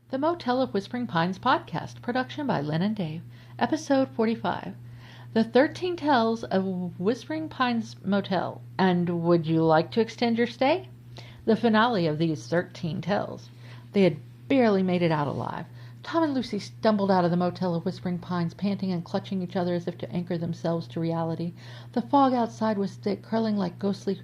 The Motel of Whispering Pines podcast, production by Lynn and Dave, episode 45. The 13 Tells of Whispering Pines Motel. And would you like to extend your stay? The finale of these 13 Tells. They had barely made it out alive. Tom and Lucy stumbled out of the Motel of Whispering Pines, panting and clutching each other as if to anchor themselves to reality. The fog outside was thick, curling like ghostly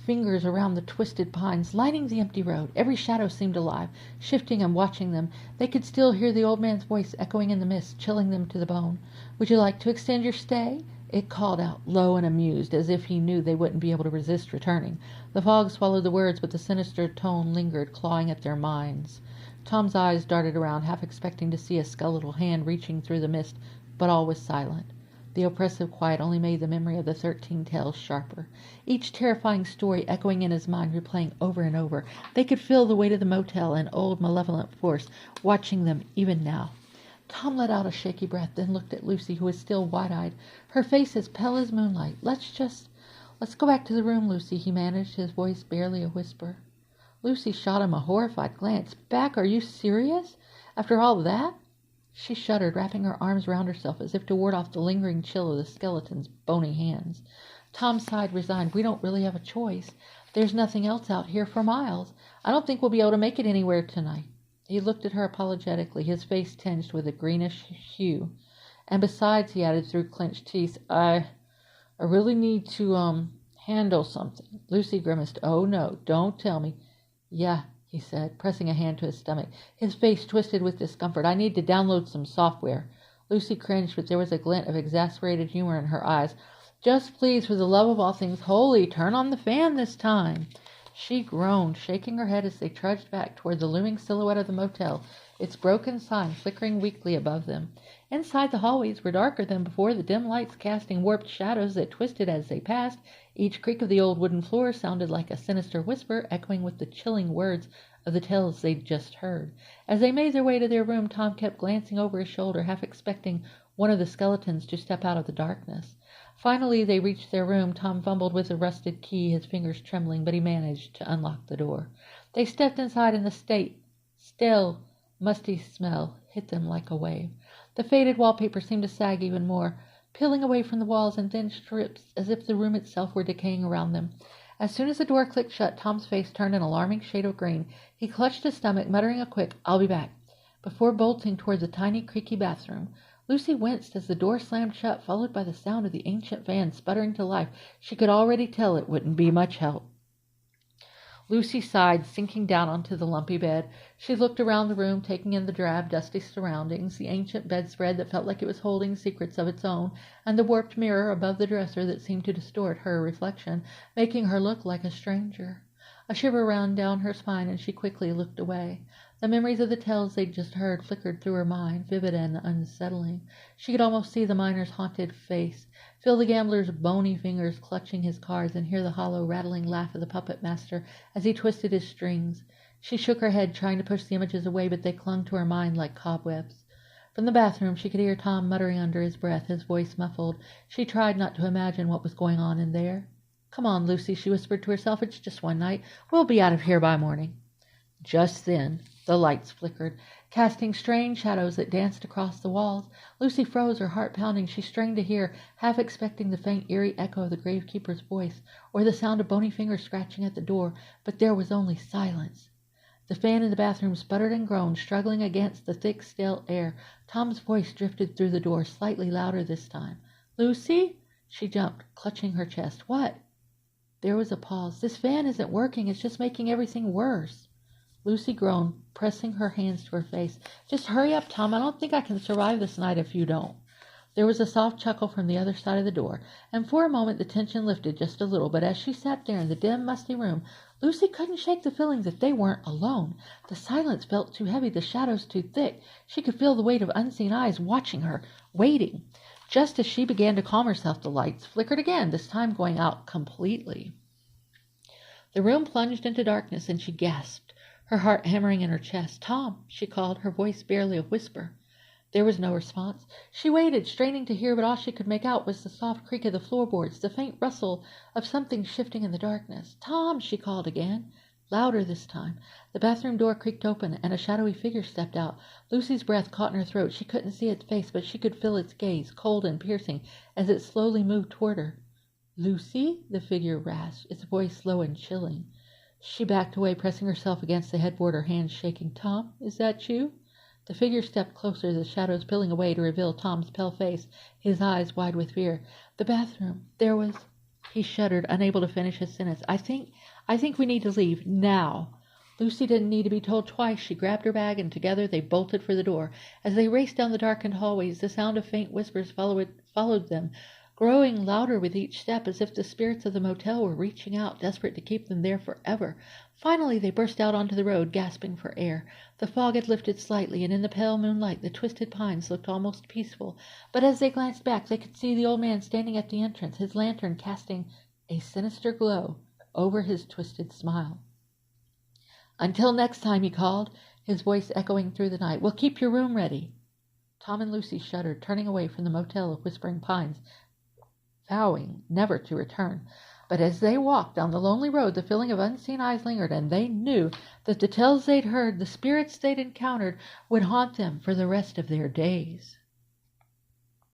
fingers around the twisted pines, lighting the empty road. Every shadow seemed alive, shifting and watching them. They could still hear the old man's voice echoing in the mist, chilling them to the bone. "Would you like to extend your stay?" It called out, low and amused, as if he knew they wouldn't be able to resist returning. The fog swallowed the words, but the sinister tone lingered, clawing at their minds. Tom's eyes darted around, half expecting to see a skeletal hand reaching through the mist, but all was silent. The oppressive quiet only made the memory of the 13 tales sharper. Each terrifying story echoing in his mind, replaying over and over. They could feel the weight of the motel, an old malevolent force, watching them even now. Tom let out a shaky breath, then looked at Lucy, who was still wide-eyed, her face as pale as moonlight. Let's go back to the room, Lucy," he managed, his voice barely a whisper. Lucy shot him a horrified glance. "Back? Are you serious? After all that?" She shuddered, wrapping her arms round herself as if to ward off the lingering chill of the skeleton's bony hands. Tom sighed, resigned. "We don't really have a choice. There's nothing else out here for miles. I don't think we'll be able to make it anywhere tonight." He looked at her apologetically, his face tinged with a greenish hue. "And besides," he added through clenched teeth, I really need to, handle something." Lucy grimaced. "Oh, no, don't tell me." "Yeah," he said, pressing a hand to his stomach, his face twisted with discomfort. "I need to download some software." Lucy cringed, but there was a glint of exasperated humor in her eyes. "Just please, for the love of all things holy, turn on the fan this time." She groaned, shaking her head as they trudged back toward the looming silhouette of the motel, its broken sign flickering weakly above them. Inside, the hallways were darker than before, the dim lights casting warped shadows that twisted as they passed. Each creak of the old wooden floor sounded like a sinister whisper, echoing with the chilling words of the tales they'd just heard. As they made their way to their room, Tom kept glancing over his shoulder, half expecting one of the skeletons to step out of the darkness. Finally, they reached their room. Tom fumbled with the rusted key, his fingers trembling, but he managed to unlock the door. They stepped inside, and the stale, musty smell hit them like a wave. The faded wallpaper seemed to sag even more, peeling away from the walls in thin strips, as if the room itself were decaying around them. As soon as the door clicked shut, Tom's face turned an alarming shade of green. He clutched his stomach, muttering a quick, "I'll be back," before bolting toward the tiny, creaky bathroom. Lucy winced as the door slammed shut, followed by the sound of the ancient fan sputtering to life. She could already tell it wouldn't be much help. Lucy sighed, sinking down onto the lumpy bed. She looked around the room, taking in the drab, dusty surroundings, the ancient bedspread that felt like it was holding secrets of its own, and the warped mirror above the dresser that seemed to distort her reflection, making her look like a stranger. A shiver ran down her spine, and she quickly looked away. The memories of the tales they'd just heard flickered through her mind, vivid and unsettling. She could almost see the miner's haunted face, feel the gambler's bony fingers clutching his cards, and hear the hollow, rattling laugh of the puppet master as he twisted his strings. She shook her head, trying to push the images away, but they clung to her mind like cobwebs. From the bathroom, she could hear Tom muttering under his breath, his voice muffled. She tried not to imagine what was going on in there. "Come on, Lucy," she whispered to herself. "It's just one night. We'll be out of here by morning." Just then, the lights flickered, casting strange shadows that danced across the walls. Lucy froze, her heart pounding. She strained to hear, half expecting the faint, eerie echo of the gravekeeper's voice, or the sound of bony fingers scratching at the door, but there was only silence. The fan in the bathroom sputtered and groaned, struggling against the thick, stale air. Tom's voice drifted through the door, slightly louder this time. "Lucy?" She jumped, clutching her chest. "What?" There was a pause. "This fan isn't working. It's just making everything worse." Lucy groaned, pressing her hands to her face. "Just hurry up, Tom. I don't think I can survive this night if you don't." There was a soft chuckle from the other side of the door, and for a moment the tension lifted just a little, but as she sat there in the dim, musty room, Lucy couldn't shake the feeling that they weren't alone. The silence felt too heavy, the shadows too thick. She could feel the weight of unseen eyes watching her, waiting. Just as she began to calm herself, the lights flickered again, this time going out completely. The room plunged into darkness, and she gasped, her heart hammering in her chest. "Tom," she called, her voice barely a whisper. There was no response. She waited, straining to hear, but all she could make out was the soft creak of the floorboards, the faint rustle of something shifting in the darkness. "Tom," she called again. louder this time. The bathroom door creaked open, and a shadowy figure stepped out. Lucy's breath caught in her throat. She couldn't see its face, but she could feel its gaze, cold and piercing, as it slowly moved toward her. "Lucy?" the figure rasped, its voice low and chilling. She backed away, pressing herself against the headboard, her hands shaking. "Tom, is that you?" The figure stepped closer, the shadows peeling away to reveal Tom's pale face, his eyes wide with fear. "The bathroom. There was—" He shuddered, unable to finish his sentence. I think we need to leave. Now." Lucy didn't need to be told twice. She grabbed her bag, and together they bolted for the door. As they raced down the darkened hallways, the sound of faint whispers followed them, growing louder with each step, as if the spirits of the motel were reaching out, desperate to keep them there forever. Finally they burst out onto the road, gasping for air. The fog had lifted slightly, and in the pale moonlight the twisted pines looked almost peaceful. But as they glanced back, they could see the old man standing at the entrance, his lantern casting a sinister glow over his twisted smile. "Until next time," he called, his voice echoing through the night. "We'll keep your room ready." Tom and Lucy shuddered, turning away from the motel of Whispering Pines, vowing never to return. But as they walked down the lonely road, the feeling of unseen eyes lingered, and they knew that the tales they'd heard, the spirits they'd encountered, would haunt them for the rest of their days.